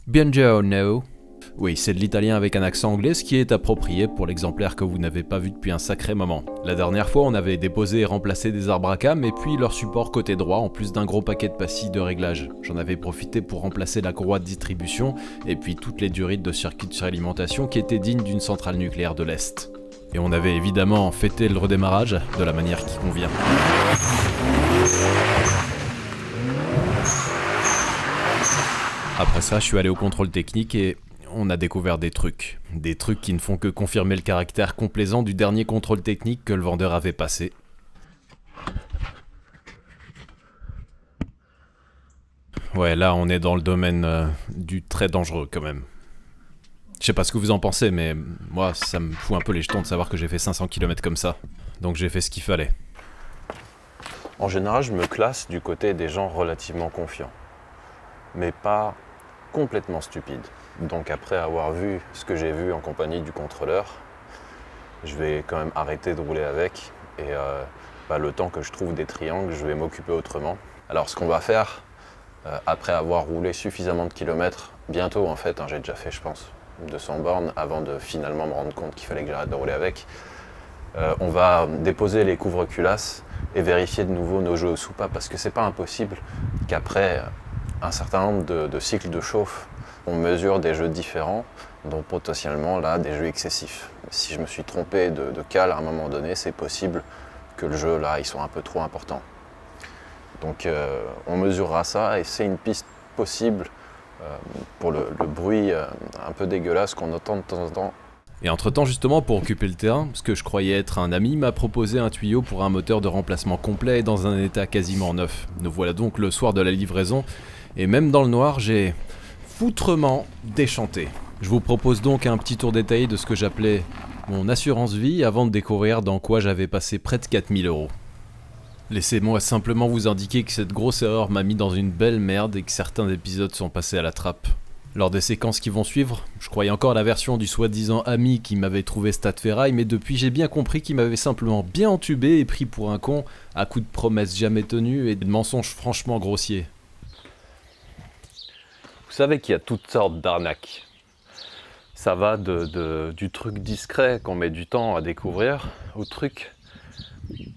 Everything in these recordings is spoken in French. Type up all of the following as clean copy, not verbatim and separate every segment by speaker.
Speaker 1: Buongiorno. Oui, c'est de l'italien avec un accent anglais, ce qui est approprié pour l'exemplaire que vous n'avez pas vu depuis un sacré moment. La dernière fois, on avait déposé et remplacé des arbres à cam et puis leur support côté droit, en plus d'un gros paquet de pastilles de réglage. J'en avais profité pour remplacer la courroie de distribution et puis toutes les durites de circuit de suralimentation qui étaient dignes d'une centrale nucléaire de l'Est. Et on avait évidemment fêté le redémarrage de la manière qui convient. Après ça, je suis allé au contrôle technique et on a découvert des trucs. Des trucs qui ne font que confirmer le caractère complaisant du dernier contrôle technique que le vendeur avait passé. Ouais, là, on est dans le domaine du très dangereux quand même. Je sais pas ce que vous en pensez, mais moi, ça me fout un peu les jetons de savoir que j'ai fait 500 km comme ça. Donc j'ai fait ce qu'il fallait.
Speaker 2: En général, je me classe du côté des gens relativement confiants, mais pas complètement stupides. Donc après avoir vu ce que j'ai vu en compagnie du contrôleur, je vais quand même arrêter de rouler avec et le temps que je trouve des triangles, je vais m'occuper autrement. Alors ce qu'on va faire, après avoir roulé suffisamment de kilomètres, bientôt en fait, j'ai déjà fait je pense 200 bornes avant de finalement me rendre compte qu'il fallait que j'arrête de rouler avec, on va déposer les couvre-culasses et vérifier de nouveau nos jeux aux soupapes parce que c'est pas impossible qu'après un certain nombre de cycles de chauffe, on mesure des jeux différents, donc potentiellement là des jeux excessifs. Si je me suis trompé de cale à un moment donné, c'est possible que le jeu là il soit un peu trop important. Donc on mesurera ça et c'est une piste possible pour le bruit un peu dégueulasse qu'on entend de temps en temps.
Speaker 1: Et entre-temps, justement, pour occuper le terrain, ce que je croyais être un ami m'a proposé un tuyau pour un moteur de remplacement complet et dans un état quasiment neuf. Nous voilà donc le soir de la livraison, et même dans le noir, j'ai foutrement déchanté. Je vous propose donc un petit tour détaillé de ce que j'appelais mon assurance vie avant de découvrir dans quoi j'avais passé près de 4000 €. Laissez-moi simplement vous indiquer que cette grosse erreur m'a mis dans une belle merde et que certains épisodes sont passés à la trappe. Lors des séquences qui vont suivre, je croyais encore à la version du soi-disant ami qui m'avait trouvé Stade Ferraille, mais depuis j'ai bien compris qu'il m'avait simplement bien entubé et pris pour un con à coups de promesses jamais tenues et de mensonges franchement grossiers.
Speaker 2: Vous savez qu'il y a toutes sortes d'arnaques. Ça va du truc discret qu'on met du temps à découvrir au truc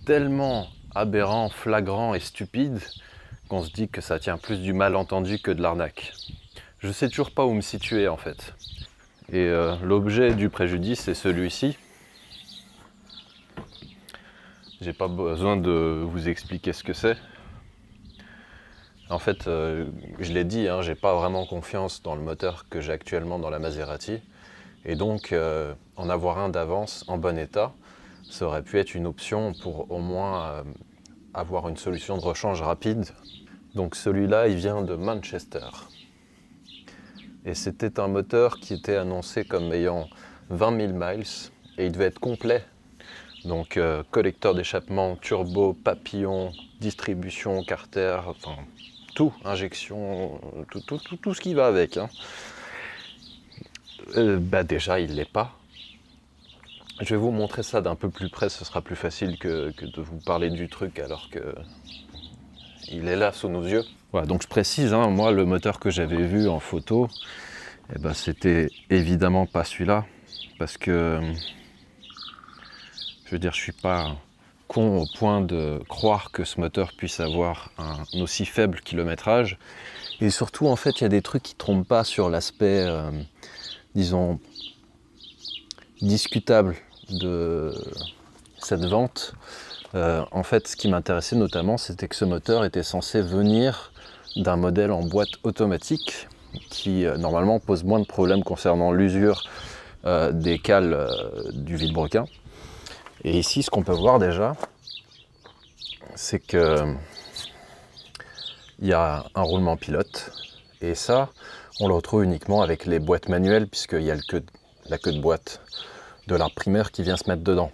Speaker 2: tellement aberrant, flagrant et stupide qu'on se dit que ça tient plus du malentendu que de l'arnaque. Je sais toujours pas où me situer en fait. Et l'objet du préjudice est celui-ci. J'ai pas besoin de vous expliquer ce que c'est. En fait, je l'ai dit, j'ai pas vraiment confiance dans le moteur que j'ai actuellement dans la Maserati. Et donc, en avoir un d'avance en bon état, ça aurait pu être une option pour au moins avoir une solution de rechange rapide. Donc celui-là, il vient de Manchester. Et c'était un moteur qui était annoncé comme ayant 20 000 miles et il devait être complet. Donc collecteur d'échappement, turbo, papillon, distribution, carter, enfin tout, injection, tout ce qui va avec. Déjà il l'est pas. Je vais vous montrer ça d'un peu plus près, ce sera plus facile que de vous parler du truc alors que il est là sous nos yeux. Voilà, donc je précise, moi le moteur que j'avais vu en photo, c'était évidemment pas celui-là, parce que je veux dire, je suis pas con au point de croire que ce moteur puisse avoir un aussi faible kilométrage. Et surtout, en fait, il y a des trucs qui ne trompent pas sur l'aspect, disons, discutable de cette vente. En fait, ce qui m'intéressait notamment, c'était que ce moteur était censé venir d'un modèle en boîte automatique qui, normalement, pose moins de problèmes concernant l'usure des cales du vilebrequin. Et ici, ce qu'on peut voir déjà, c'est que il y a un roulement pilote. Et ça, on le retrouve uniquement avec les boîtes manuelles, puisqu'il y a la queue de boîte de l'arbre primaire qui vient se mettre dedans.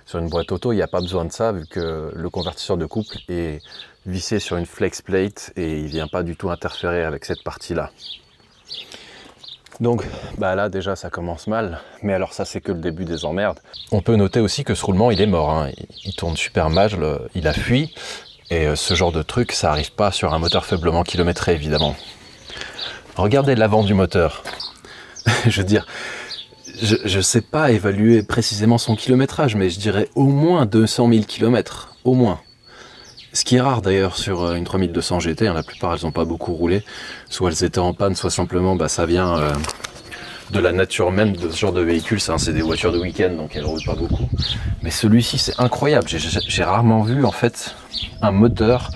Speaker 2: Sur une boîte auto, il n'y a pas besoin de ça, vu que le convertisseur de couple est vissé sur une flex plate et il ne vient pas du tout interférer avec cette partie-là. Donc là déjà ça commence mal, mais alors ça c'est que le début des emmerdes. On peut noter aussi que ce roulement il est mort, il tourne super mal, il a fui, et ce genre de truc ça arrive pas sur un moteur faiblement kilométré évidemment.
Speaker 1: Regardez l'avant du moteur. Je veux dire, je sais pas évaluer précisément son kilométrage, mais je dirais au moins 200 000 km, au moins. Ce qui est rare d'ailleurs sur une 3200 GT, hein, la plupart elles n'ont pas beaucoup roulé, soit elles étaient en panne, soit simplement ça vient de la nature même de ce genre de véhicule, c'est des voitures de week-end donc elles roulent pas beaucoup. Mais celui-ci c'est incroyable, j'ai rarement vu en fait un moteur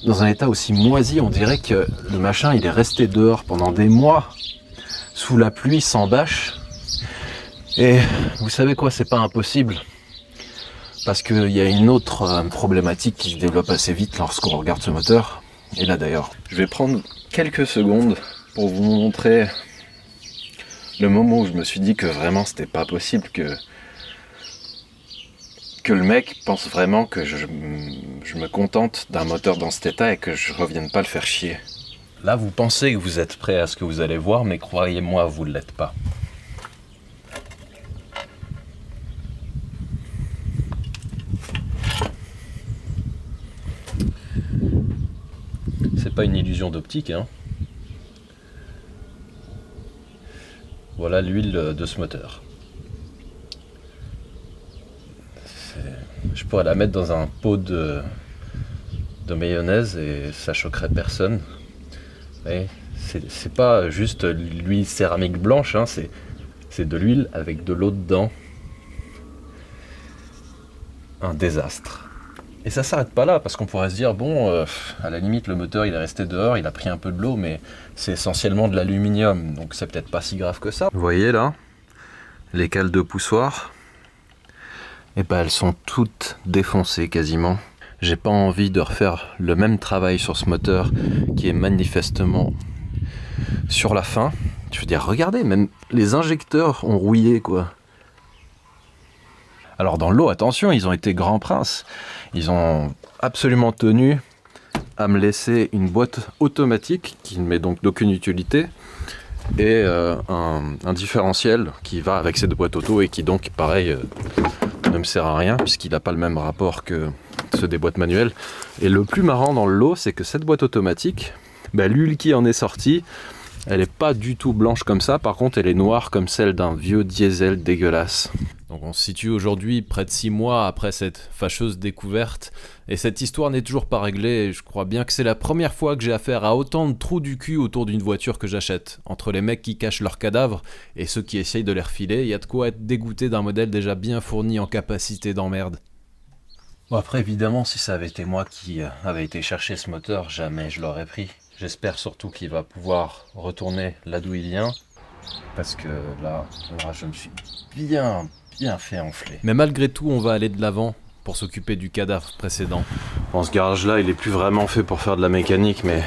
Speaker 1: dans un état aussi moisi, on dirait que le machin il est resté dehors pendant des mois, sous la pluie, sans bâche. Et vous savez quoi, c'est pas impossible. Parce qu'il y a une autre problématique qui se développe assez vite lorsqu'on regarde ce moteur. Et là d'ailleurs, je vais prendre quelques secondes pour vous montrer le moment où je me suis dit que vraiment c'était pas possible que le mec pense vraiment que je me contente d'un moteur dans cet état et que je revienne pas le faire chier. Là vous pensez que vous êtes prêt à ce que vous allez voir, mais croyez-moi, vous ne l'êtes pas. C'est pas une illusion d'optique, hein. Voilà l'huile de ce moteur. Je pourrais la mettre dans un pot de mayonnaise et ça choquerait personne. C'est pas juste l'huile céramique blanche, hein, c'est de l'huile avec de l'eau dedans. Un désastre. Et ça s'arrête pas là, parce qu'on pourrait se dire, bon, à la limite, le moteur, il est resté dehors, il a pris un peu de l'eau, mais c'est essentiellement de l'aluminium, donc c'est peut-être pas si grave que ça. Vous voyez là, les cales de poussoir, et elles sont toutes défoncées quasiment. J'ai pas envie de refaire le même travail sur ce moteur, qui est manifestement sur la fin. Je veux dire, regardez, même les injecteurs ont rouillé, quoi. Alors dans l'eau, attention, ils ont été grands princes. Ils ont absolument tenu à me laisser une boîte automatique qui ne met donc d'aucune utilité et un différentiel qui va avec cette boîte auto et qui donc pareil ne me sert à rien puisqu'il n'a pas le même rapport que ceux des boîtes manuelles. Et le plus marrant dans le lot, c'est que cette boîte automatique, l'huile qui en est sortie, elle n'est pas du tout blanche comme ça, par contre elle est noire comme celle d'un vieux diesel dégueulasse. Donc on se situe aujourd'hui près de 6 mois après cette fâcheuse découverte, et cette histoire n'est toujours pas réglée, et je crois bien que c'est la première fois que j'ai affaire à autant de trous du cul autour d'une voiture que j'achète. Entre les mecs qui cachent leurs cadavres et ceux qui essayent de les refiler, il y a de quoi être dégoûté d'un modèle déjà bien fourni en capacité d'emmerde. Bon après évidemment, si ça avait été moi qui avait été chercher ce moteur, jamais je l'aurais pris. J'espère surtout qu'il va pouvoir retourner là d'où il vient, parce que là je me suis bien fait enfler. Mais malgré tout, on va aller de l'avant pour s'occuper du cadavre précédent. Bon, ce garage-là, il est plus vraiment fait pour faire de la mécanique, mais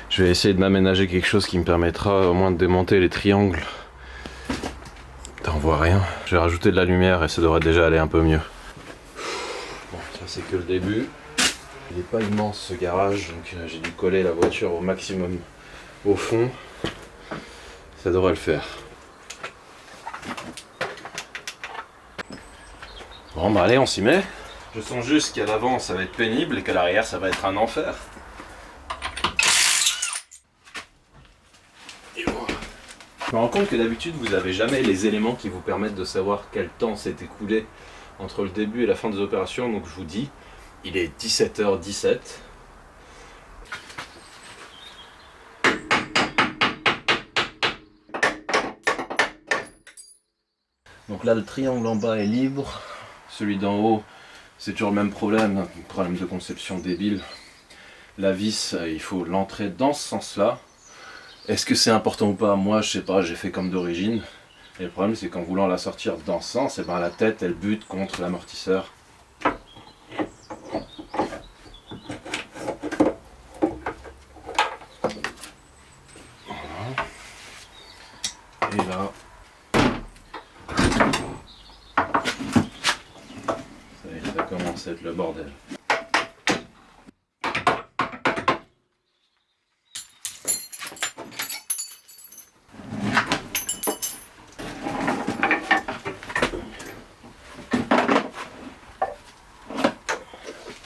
Speaker 1: je vais essayer de m'aménager quelque chose qui me permettra au moins de démonter les triangles. Putain, on voit rien. Je vais rajouter de la lumière et ça devrait déjà aller un peu mieux. Bon, ça c'est que le début. Il n'est pas immense ce garage, donc j'ai dû coller la voiture au maximum au fond. Ça devrait le faire. Bon allez, on s'y met. Je sens juste qu'à l'avant ça va être pénible et qu'à l'arrière ça va être un enfer. Je me rends compte que d'habitude vous n'avez jamais les éléments qui vous permettent de savoir quel temps s'est écoulé entre le début et la fin des opérations, donc je vous dis, il est 17h17. Donc là le triangle en bas est libre, celui d'en haut c'est toujours le même problème de conception débile. La vis, il faut l'entrer dans ce sens là. Est-ce que c'est important ou pas? Moi je sais pas, j'ai fait comme d'origine. Et le problème c'est qu'en voulant la sortir dans ce sens, et la tête elle bute contre l'amortisseur. Et là, ça commence à être le bordel.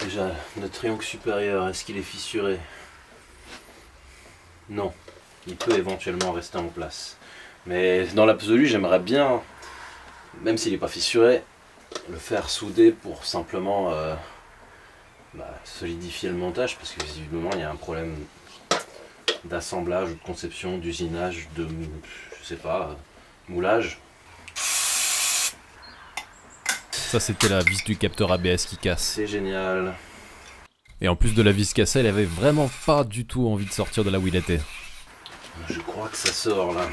Speaker 1: Déjà, notre triangle supérieur, est-ce qu'il est fissuré? Non. il peut éventuellement rester en place. Mais dans l'absolu, j'aimerais bien, même s'il n'est pas fissuré, le faire souder pour simplement solidifier le montage, parce que visiblement il y a un problème d'assemblage, de conception, d'usinage, de, je sais pas, moulage. Ça, c'était la vis du capteur ABS qui casse. C'est génial. Et en plus de la vis cassée, elle avait vraiment pas du tout envie de sortir de là où il était. Je crois que ça sort là.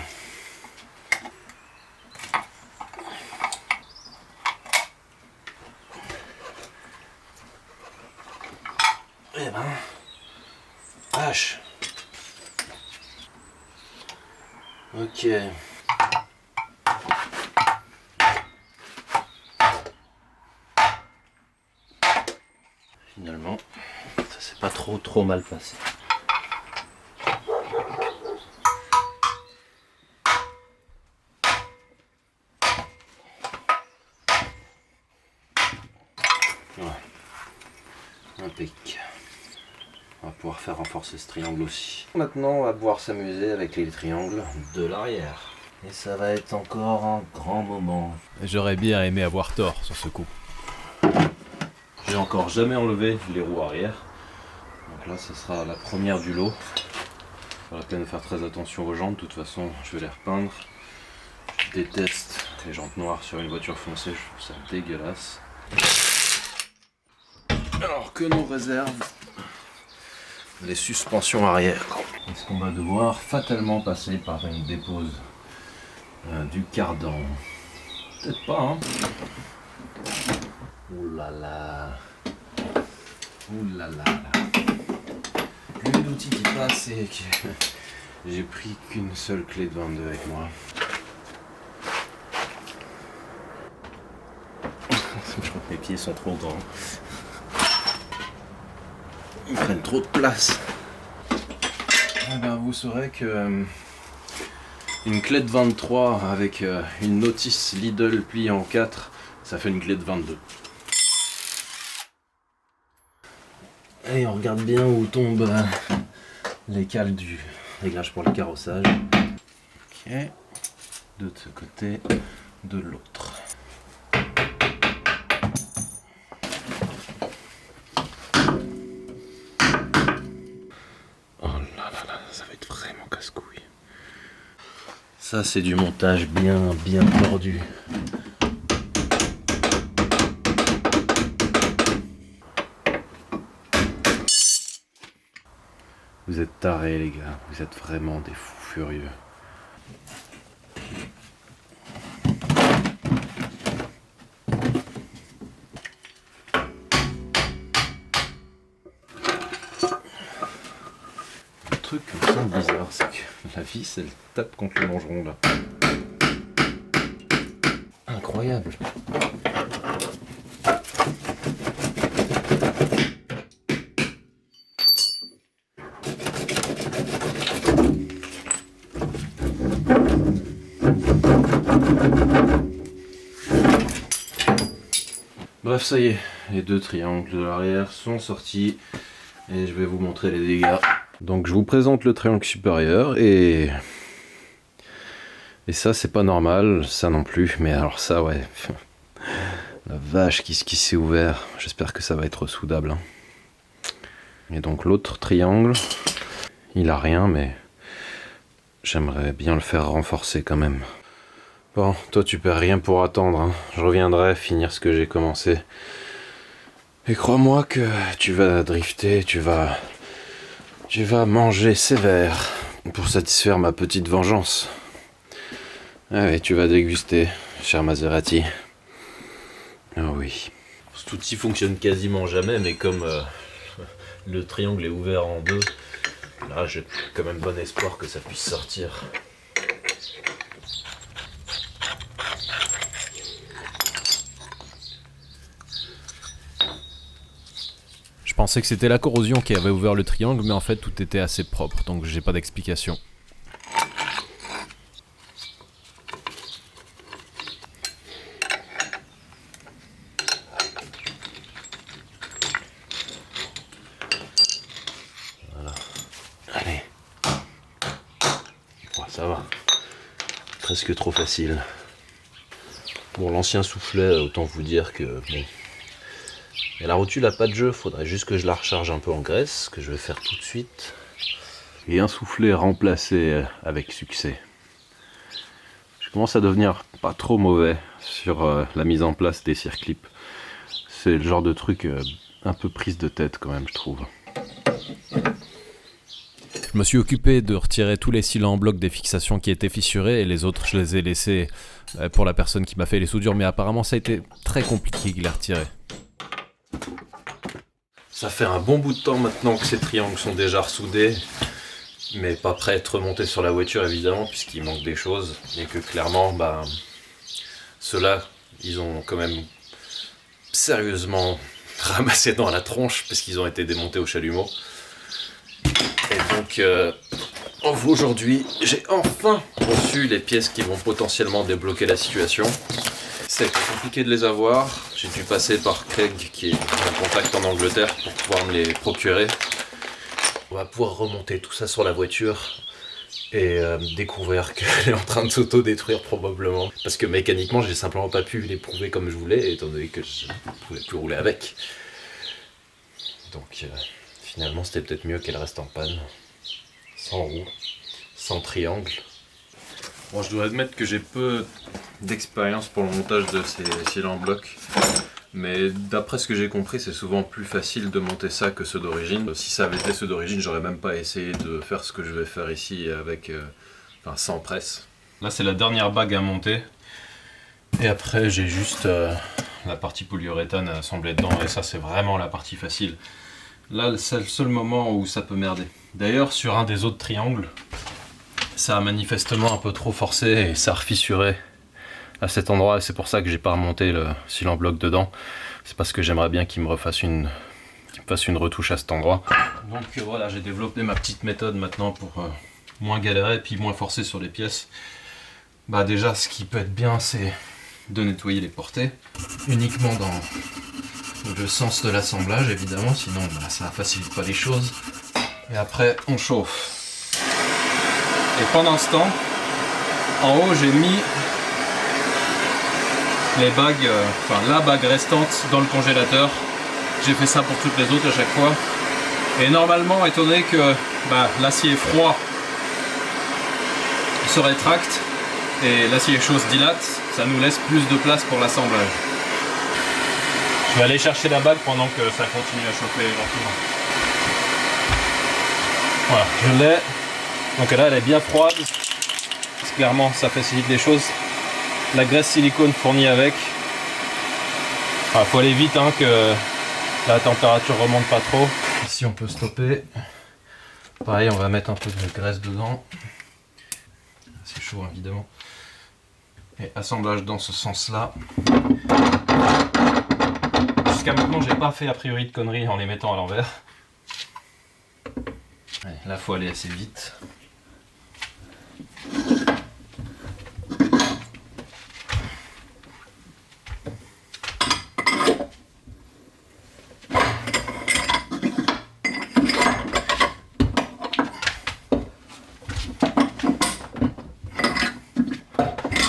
Speaker 1: Eh ben, vache. Ok. Finalement, ça s'est pas trop mal passé. Voilà. Impec. On va pouvoir faire renforcer ce triangle aussi. Maintenant, on va pouvoir s'amuser avec les triangles de l'arrière. Et ça va être encore un grand moment. J'aurais bien aimé avoir tort sur ce coup. J'ai encore jamais enlevé les roues arrière. Donc là, ce sera la première du lot. Il faudra quand même faire très attention aux jantes. De toute façon, je vais les repeindre. Je déteste les jantes noires sur une voiture foncée. Je trouve ça dégueulasse. Alors que nous réserve les suspensions arrière. Est-ce qu'on va devoir fatalement passer par une dépose du cardan? Peut-être pas, hein. Ouh là là. Ouh là là. Plus d'outils qui passent et que j'ai pris qu'une seule clé de 22 avec moi. Je crois que mes pieds sont trop grands. Ils prennent trop de place. Eh ben, vous saurez que une clé de 23 avec une notice Lidl pliée en 4, ça fait une clé de 22. Et on regarde bien où tombent les cales du réglage pour le carrossage. Ok. De ce côté, de l'autre. Ça, c'est du montage bien tordu. Vous êtes tarés, les gars. Vous êtes vraiment des fous furieux. Le truc qui me semble bizarre, c'est que la vis, elle tape contre le longeron, là. Incroyable. Bref, ça y est, les deux triangles de l'arrière sont sortis et je vais vous montrer les dégâts. Donc je vous présente le triangle supérieur et ça c'est pas normal, ça non plus, mais alors ça ouais, la vache qui s'est ouvert, j'espère que ça va être soudable. Hein. Et donc l'autre triangle, il a rien mais j'aimerais bien le faire renforcer quand même. Bon, toi tu perds rien pour attendre, hein. Je reviendrai finir ce que j'ai commencé. Et crois-moi que tu vas drifter, tu vas manger sévère pour satisfaire ma petite vengeance. Ah oui, tu vas déguster, cher Maserati. Ah oui. Cet outil fonctionne quasiment jamais, mais comme le triangle est ouvert en deux, là j'ai quand même bon espoir que ça puisse sortir. Je pensais que c'était la corrosion qui avait ouvert le triangle, mais en fait tout était assez propre, donc j'ai pas d'explication. Voilà. Allez.
Speaker 2: presque trop facile. Bon, l'ancien soufflet, autant vous dire que bon. Et la rotule a pas de jeu, faudrait juste que je la recharge un peu en graisse, ce que je vais faire tout de suite. Et un soufflet remplacé avec succès. Je commence à devenir pas trop mauvais sur la mise en place des circlips. C'est le genre de truc un peu prise de tête quand même, je trouve.
Speaker 1: Je me suis occupé de retirer tous les cylindres en bloc des fixations qui étaient fissurés et les autres je les ai laissés pour la personne qui m'a fait les soudures, mais apparemment ça a été très compliqué de les retirer. Ça fait un bon bout de temps maintenant que ces triangles sont déjà ressoudés, mais pas prêts à être remontés sur la voiture évidemment, puisqu'il manque des choses, et que clairement, ceux-là, ils ont quand même sérieusement ramassé dans la tronche, parce qu'ils ont été démontés au chalumeau. Et donc, aujourd'hui, j'ai enfin reçu les pièces qui vont potentiellement débloquer la situation. C'est compliqué de les avoir. J'ai dû passer par Craig, qui est en contact en Angleterre, pour pouvoir me les procurer. On va pouvoir remonter tout ça sur la voiture et découvrir qu'elle est en train de s'auto-détruire probablement. Parce que mécaniquement, j'ai simplement pas pu l'éprouver comme je voulais, étant donné que je ne pouvais plus rouler avec. Donc finalement, c'était peut-être mieux qu'elle reste en panne. Sans roue, sans triangle. Bon, je dois admettre que j'ai peu d'expérience pour le montage de ces cylindres en bloc. Mais d'après ce que j'ai compris, c'est souvent plus facile de monter ça que ceux d'origine. Si ça avait été ceux d'origine, j'aurais même pas essayé de faire ce que je vais faire ici avec, sans presse. Là, c'est la dernière bague à monter. Et après, j'ai juste la partie polyuréthane à assembler dedans. Et ça, c'est vraiment la partie facile. Là, c'est le seul moment où ça peut merder. D'ailleurs, sur un des autres triangles, ça a manifestement un peu trop forcé et ça a refissuré à cet endroit, et c'est pour ça que j'ai pas remonté le cylindre bloc dedans. C'est parce que j'aimerais bien qu'il me fasse une retouche à cet endroit. Donc voilà, j'ai développé ma petite méthode maintenant pour moins galérer et puis moins forcer sur les pièces. Déjà, ce qui peut être bien, c'est de nettoyer les portées uniquement dans le sens de l'assemblage, évidemment, sinon ça facilite pas les choses. Et après, on chauffe. Et pendant ce temps, en haut, j'ai mis les bagues, la bague restante dans le congélateur. J'ai fait ça pour toutes les autres à chaque fois. Et normalement, étant donné que l'acier froid se rétracte et l'acier chaud se dilate, ça nous laisse plus de place pour l'assemblage. Je vais aller chercher la bague pendant que ça continue à chauffer lentement. Voilà, je l'ai. Donc là, elle est bien froide. Clairement, ça facilite les choses. La graisse silicone fournie avec. Faut aller vite que la température remonte pas trop. Ici on peut stopper. Pareil, on va mettre un peu de graisse dedans. C'est chaud évidemment. Et assemblage dans ce sens-là. Jusqu'à maintenant, j'ai pas fait a priori de conneries en les mettant à l'envers. Là, faut aller assez vite.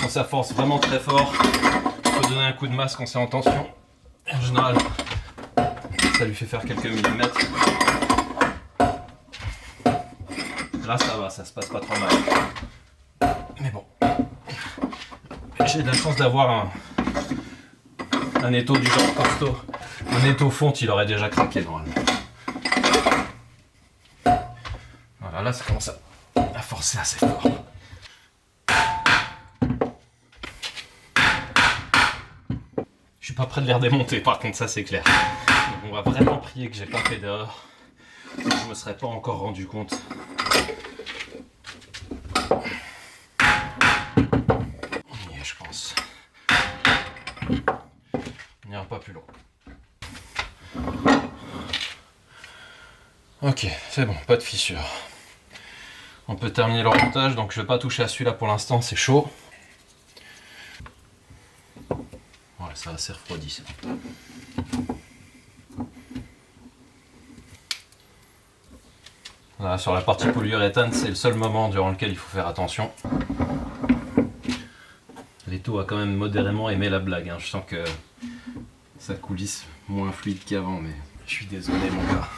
Speaker 1: Quand ça force vraiment très fort, il faut donner un coup de masse quand c'est en tension. En général, ça lui fait faire quelques millimètres. Là ça va, ça se passe pas trop mal. Mais bon, j'ai de la chance d'avoir un étau du genre costaud. Un étau fonte, il aurait déjà craqué normalement. Voilà, là ça commence à forcer assez fort. Je suis pas prêt de les redémonter, par contre, ça c'est clair. Donc on va vraiment prier que j'ai pas fait d'erreur. Je me serais pas encore rendu compte. On y est, je pense. On n'ira pas plus loin. Ok, c'est bon, pas de fissure. On peut terminer le remontage, donc je vais pas toucher à celui-là pour l'instant, c'est chaud. Voilà, ça va s'est refroidi, c'est bon. Là, sur la partie polyuréthane, c'est le seul moment durant lequel il faut faire attention. Vito a quand même modérément aimé la blague, hein. Je sens que ça coulisse moins fluide qu'avant, mais je suis désolé mon gars,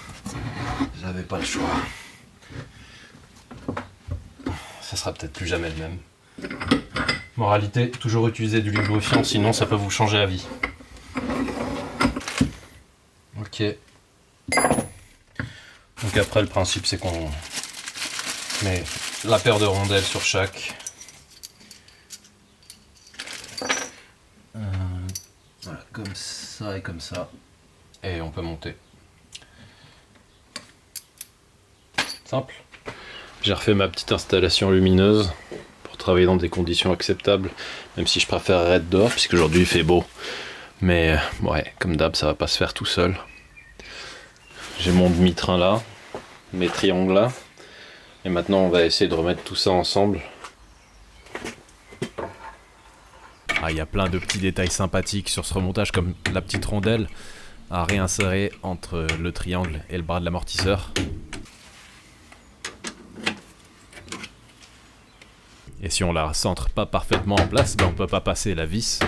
Speaker 1: j'avais pas le choix. Ça sera peut-être plus jamais le même. Moralité, toujours utiliser du lubrifiant, sinon ça peut vous changer la vie. Ok. Donc après le principe c'est qu'on met la paire de rondelles sur chaque. Voilà, comme ça et comme ça. Et on peut monter. Simple. J'ai refait ma petite installation lumineuse pour travailler dans des conditions acceptables, même si je préférerais être dehors puisque aujourd'hui il fait beau. Mais ouais, comme d'hab, ça va pas se faire tout seul. J'ai mon demi-train là, mes triangles là, et maintenant on va essayer de remettre tout ça ensemble. Ah, il y a plein de petits détails sympathiques sur ce remontage, comme la petite rondelle à réinsérer entre le triangle et le bras de l'amortisseur. Et si on la centre pas parfaitement en place, ben on peut pas passer la vis.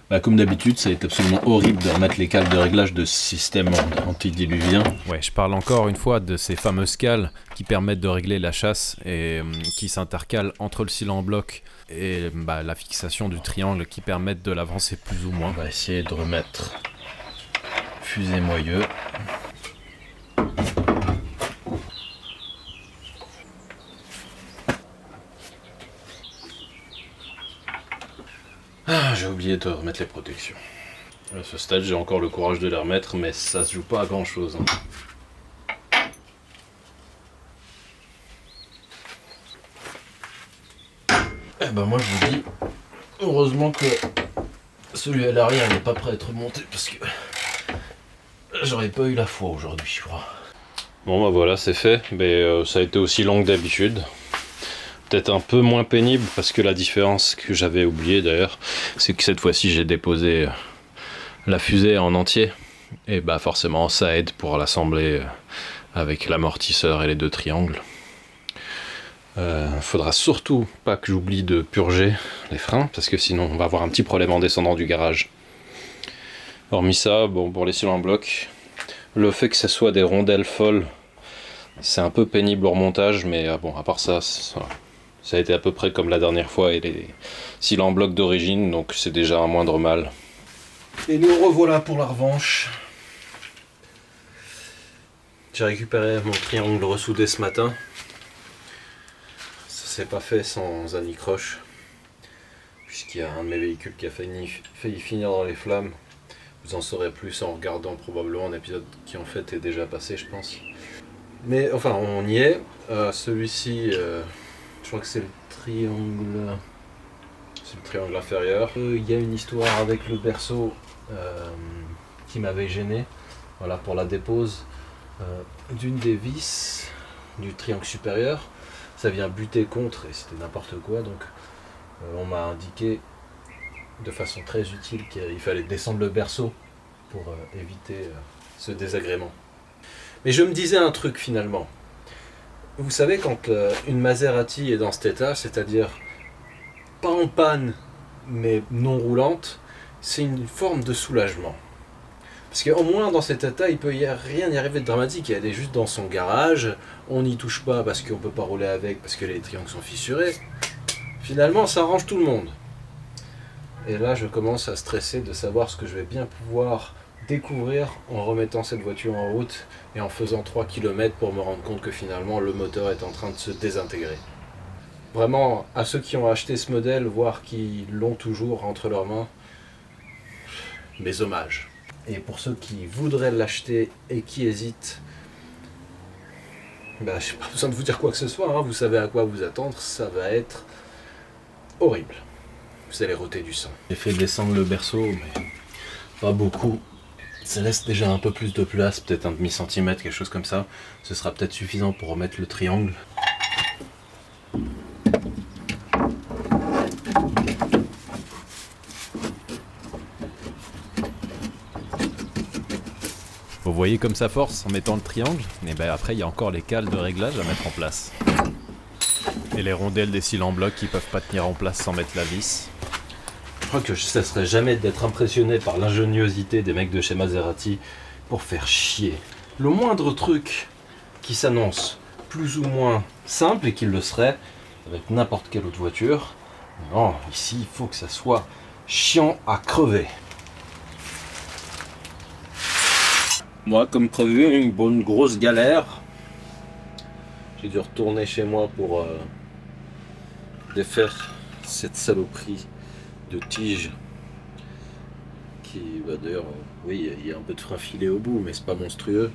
Speaker 1: Bah comme d'habitude, ça est absolument horrible de remettre les cales de réglage de ce système antidiluvien. Ouais, je parle encore une fois de ces fameuses cales qui permettent de régler la chasse et qui s'intercalent entre le scie en bloc et la fixation du triangle qui permettent de l'avancer plus ou moins. On va essayer de remettre fusée moyeu. Ah, j'ai oublié de remettre les protections. À ce stade, j'ai encore le courage de les remettre, mais ça se joue pas à grand chose. Eh ben moi je vous dis, heureusement que celui à l'arrière n'est pas prêt à être monté parce que j'aurais pas eu la foi aujourd'hui, je crois. Bon bah voilà, c'est fait, mais ça a été aussi long que d'habitude. Peut-être un peu moins pénible parce que la différence que j'avais oublié d'ailleurs, c'est que cette fois-ci j'ai déposé la fusée en entier et bah forcément ça aide pour l'assembler avec l'amortisseur et les deux triangles. Faudra surtout pas que j'oublie de purger les freins parce que sinon on va avoir un petit problème en descendant du garage. Hormis ça, bon, pour les cylindres en bloc, le fait que ce soit des rondelles folles, c'est un peu pénible au remontage, mais bon, à part ça, ça a été à peu près comme la dernière fois et les cylindres en bloc d'origine, donc c'est déjà un moindre mal. Et nous revoilà pour la revanche. J'ai récupéré mon triangle ressoudé ce matin. Ça s'est pas fait sans anicroche, puisqu'il y a un de mes véhicules qui a failli finir dans les flammes. Vous en saurez plus en regardant probablement un épisode qui en fait est déjà passé, je pense. Mais enfin, on y est. Celui-ci, je crois que c'est le triangle. C'est le triangle inférieur. Il y a une histoire avec le berceau qui m'avait gêné. Voilà, pour la dépose d'une des vis du triangle supérieur. Ça vient buter contre et c'était n'importe quoi. Donc, on m'a indiqué de façon très utile qu'il fallait descendre le berceau pour éviter ce désagrément. Mais je me disais un truc finalement. Vous savez, quand une Maserati est dans cet état, c'est-à-dire pas en panne, mais non roulante, c'est une forme de soulagement. Parce qu'au moins dans cet état, il peut rien y arriver de dramatique. Elle est juste dans son garage, on n'y touche pas parce qu'on ne peut pas rouler avec, parce que les triangles sont fissurés. Finalement, ça arrange tout le monde. Et là, je commence à stresser de savoir ce que je vais bien pouvoir découvrir en remettant cette voiture en route et en faisant 3 km pour me rendre compte que finalement le moteur est en train de se désintégrer. Vraiment, à ceux qui ont acheté ce modèle, voire qui l'ont toujours entre leurs mains, mes hommages. Et pour ceux qui voudraient l'acheter et qui hésitent, je n'ai pas besoin de vous dire quoi que ce soit, hein, vous savez à quoi vous attendre, ça va être horrible. Vous allez rôter du sang. J'ai fait descendre le berceau, mais pas beaucoup. Ça laisse déjà un peu plus de place, peut-être un demi-centimètre, quelque chose comme ça. Ce sera peut-être suffisant pour remettre le triangle. Vous voyez comme ça force en mettant le triangle? Et ben après, il y a encore les cales de réglage à mettre en place. Et les rondelles des cils en bloc qui peuvent pas tenir en place sans mettre la vis.
Speaker 3: Je crois que je cesserai jamais d'être impressionné par l'ingéniosité des mecs de chez Maserati pour faire chier. Le moindre truc qui s'annonce plus ou moins simple, et qu'il le serait avec n'importe quelle autre voiture, non, ici il faut que ça soit chiant à crever. Moi, comme prévu, une bonne grosse galère. J'ai dû retourner chez moi pour défaire cette saloperie de tige qui, d'ailleurs, oui, il y a un peu de frein filé au bout, mais c'est pas monstrueux.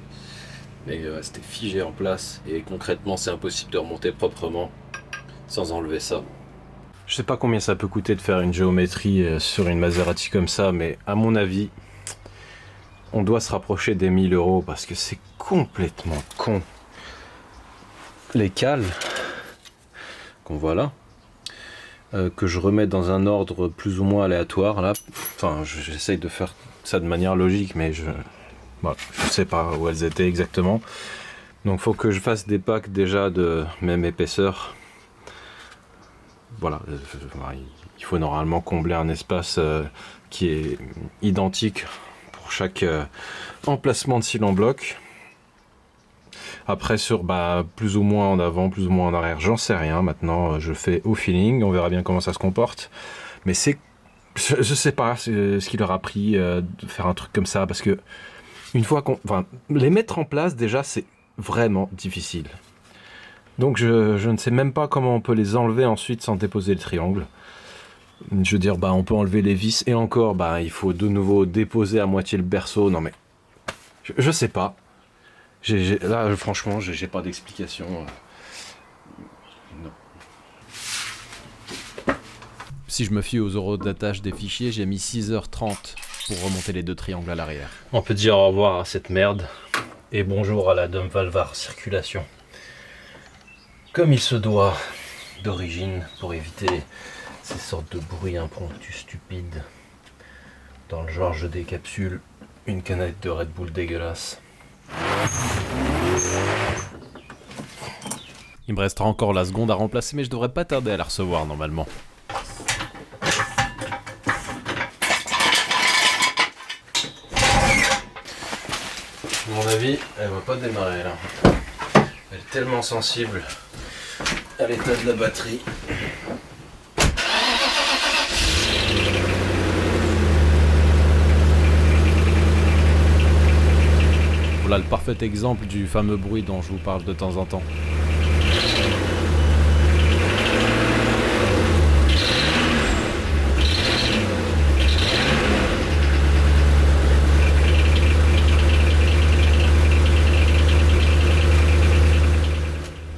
Speaker 3: Mais c'était figé en place et concrètement, c'est impossible de remonter proprement sans enlever ça. Je sais pas combien ça peut coûter de faire une géométrie sur une Maserati comme ça, mais à mon avis, on doit se rapprocher des 1000 € parce que c'est complètement con. Les cales qu'on voit là, que je remets dans un ordre plus ou moins aléatoire là, enfin j'essaye de faire ça de manière logique, mais je sais pas où elles étaient exactement. Donc faut que je fasse des packs déjà de même épaisseur. Voilà, il faut normalement combler un espace qui est identique pour chaque emplacement de cils en bloc. Après sur plus ou moins en avant, plus ou moins en arrière, j'en sais rien. Maintenant je fais au feeling, on verra bien comment ça se comporte. Mais c'est, je sais pas ce qu'il leur a pris de faire un truc comme ça, parce que une fois les mettre en place déjà c'est vraiment difficile. Donc je ne sais même pas comment on peut les enlever ensuite sans déposer le triangle. Je veux dire, on peut enlever les vis et encore, il faut de nouveau déposer à moitié le berceau. Non mais, je sais pas. Là, franchement, j'ai pas d'explication. Non.
Speaker 1: Si je me fie aux euros d'attache des fichiers, j'ai mis 6h30 pour remonter les deux triangles à l'arrière.
Speaker 3: On peut dire au revoir à cette merde et bonjour à la Dom Valvar circulation. Comme il se doit d'origine, pour éviter ces sortes de bruits impromptus stupides. Dans le genre, je décapsule une canette de Red Bull dégueulasse.
Speaker 1: Il me restera encore la seconde à remplacer, mais je devrais pas tarder à la recevoir normalement.
Speaker 3: À mon avis, elle va pas démarrer là. Elle est tellement sensible à l'état de la batterie.
Speaker 1: Voilà le parfait exemple du fameux bruit dont je vous parle de temps en temps.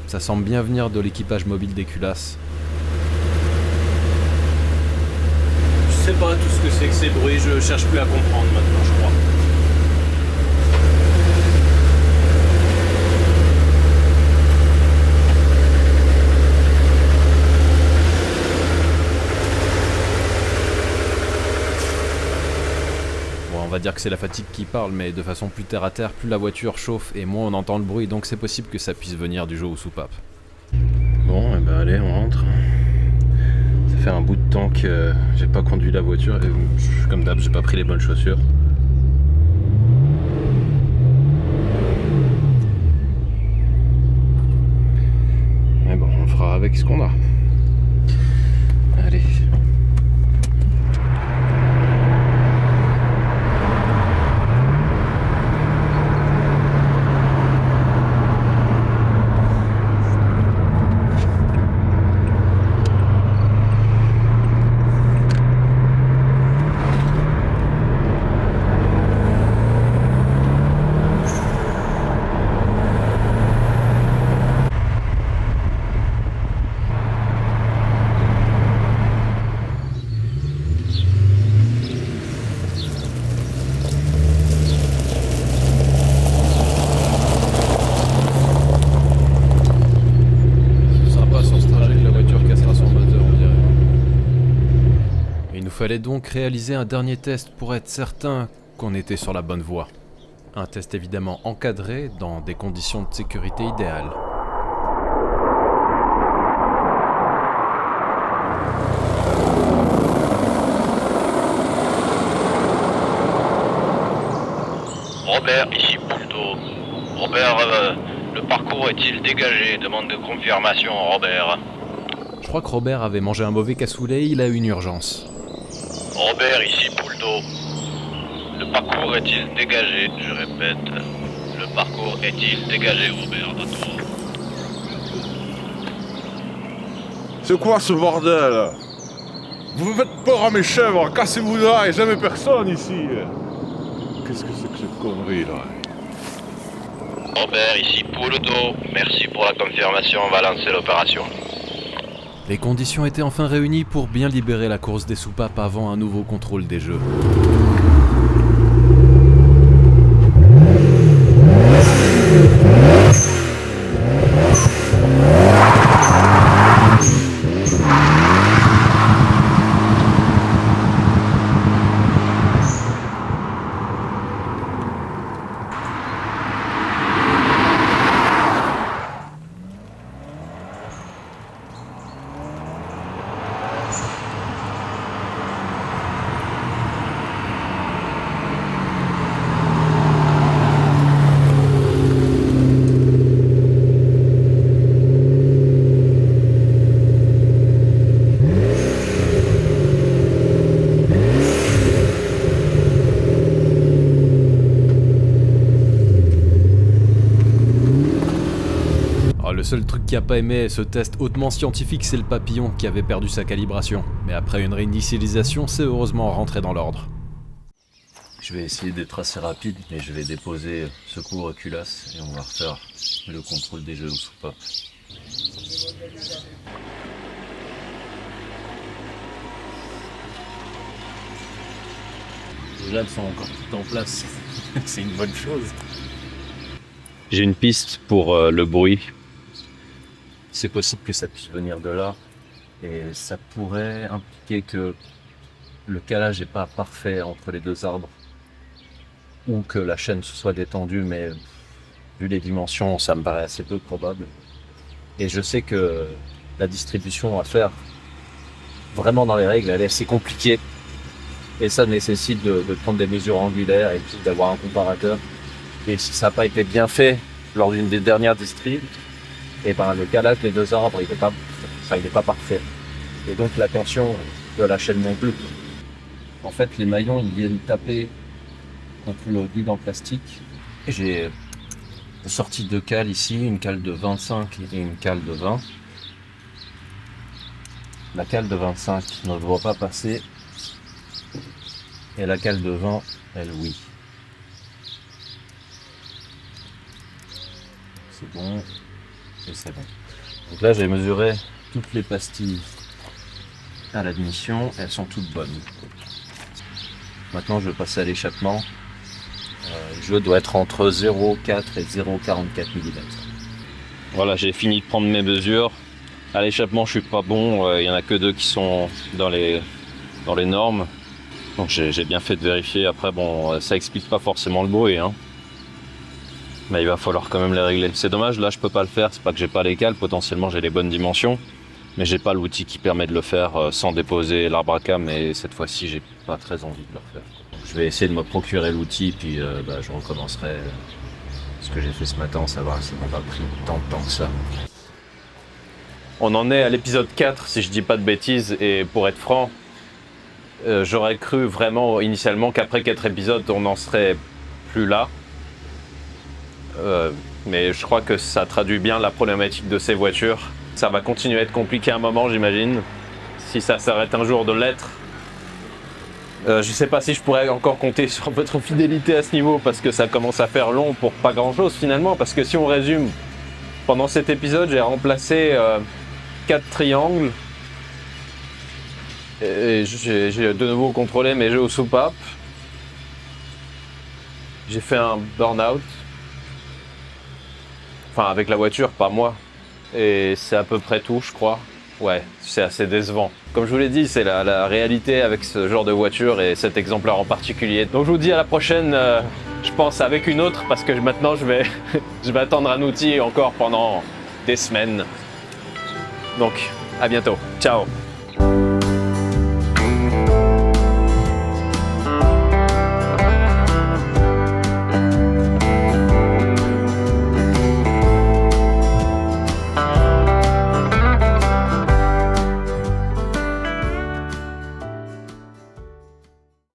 Speaker 1: Ça semble bien venir de l'équipage mobile des culasses.
Speaker 3: Je sais pas tout ce que c'est que ces bruits, je cherche plus à comprendre maintenant, je crois.
Speaker 1: On va dire que c'est la fatigue qui parle, mais de façon plus terre à terre, plus la voiture chauffe et moins on entend le bruit, donc c'est possible que ça puisse venir du jeu aux soupapes.
Speaker 3: Bon, et allez, on rentre. Ça fait un bout de temps que j'ai pas conduit la voiture et comme d'hab, j'ai pas pris les bonnes chaussures. Mais bon, on fera avec ce qu'on a. Allez.
Speaker 1: Il fallait donc réaliser un dernier test pour être certain qu'on était sur la bonne voie. Un test évidemment encadré dans des conditions de sécurité idéales.
Speaker 4: Robert, ici Poulto. Robert, le parcours est-il dégagé? Demande de confirmation, Robert.
Speaker 1: Je crois que Robert avait mangé un mauvais cassoulet, il a une urgence.
Speaker 4: Robert, ici Poulto. Le parcours est-il dégagé? Je répète, le parcours est-il dégagé, Robert? Retour.
Speaker 5: C'est quoi ce bordel? Vous me faites peur à mes chèvres, cassez-vous là, il n'y a jamais personne ici. Qu'est-ce que c'est que cette connerie là?
Speaker 4: Robert, ici Poulto. Merci pour la confirmation, on va lancer l'opération.
Speaker 1: Les conditions étaient enfin réunies pour bien libérer la course des soupapes avant un nouveau contrôle des jeux. Le seul truc qui a pas aimé ce test hautement scientifique, c'est le papillon qui avait perdu sa calibration. Mais après une réinitialisation, c'est heureusement rentré dans l'ordre.
Speaker 3: Je vais essayer d'être assez rapide, mais je vais déposer secours culasse et on va refaire le contrôle des jeux aux soupapes. Déjà, elles sont encore toutes en place. C'est une bonne chose. J'ai une piste pour le bruit. C'est possible que ça puisse venir de là. Et ça pourrait impliquer que le calage n'est pas parfait entre les deux arbres. Ou que la chaîne se soit détendue, mais vu les dimensions, ça me paraît assez peu probable. Et je sais que la distribution à faire, vraiment dans les règles, elle est assez compliquée. Et ça nécessite de prendre des mesures angulaires et puis d'avoir un comparateur. Et si ça n'a pas été bien fait lors d'une des dernières distribs, et ben le calage des deux arbres, il n'est pas parfait. Et donc la tension de la chaîne non plus. En fait, les maillons, ils viennent taper contre le guide en plastique. J'ai sorti deux cales ici, une cale de 25 et une cale de 20. La cale de 25 ne doit pas passer. Et la cale de 20, elle, oui. C'est bon. Et c'est bon. Donc là, j'ai mesuré toutes les pastilles à l'admission. Elles sont toutes bonnes. Maintenant, je vais passer à l'échappement. Le jeu doit être entre 0,4 et 0,44 mm. Voilà, j'ai fini de prendre mes mesures. À l'échappement, je suis pas bon. Il y en a que deux qui sont dans les normes. Donc j'ai bien fait de vérifier. Après, bon, ça explique pas forcément le bruit, hein. Mais il va falloir quand même les régler. C'est dommage, là je peux pas le faire. C'est pas que j'ai pas les cales, potentiellement j'ai les bonnes dimensions. Mais j'ai pas l'outil qui permet de le faire sans déposer l'arbre à cam. Et cette fois-ci, j'ai pas très envie de le refaire. Donc, je vais essayer de me procurer l'outil, puis je recommencerai ce que j'ai fait ce matin, savoir si ça m'a pas pris tant de temps que ça. On en est à l'épisode 4, si je dis pas de bêtises. Et pour être franc, j'aurais cru vraiment initialement qu'après 4 épisodes, on n'en serait plus là. Mais je crois que ça traduit bien la problématique de ces voitures. Ça va continuer à être compliqué un moment, j'imagine. Si ça s'arrête un jour de l'être. Je sais pas si je pourrais encore compter sur votre fidélité à ce niveau, parce que ça commence à faire long pour pas grand chose finalement. Parce que si on résume, pendant cet épisode, j'ai remplacé 4 triangles. Et j'ai de nouveau contrôlé mes jeux aux soupapes. J'ai fait un burn-out. Enfin, avec la voiture, pas moi. Et c'est à peu près tout, je crois. Ouais, c'est assez décevant. Comme je vous l'ai dit, c'est la réalité avec ce genre de voiture et cet exemplaire en particulier. Donc je vous dis à la prochaine
Speaker 6: je pense avec une autre parce que maintenant je vais attendre un outil encore pendant des semaines. Donc, à bientôt. Ciao.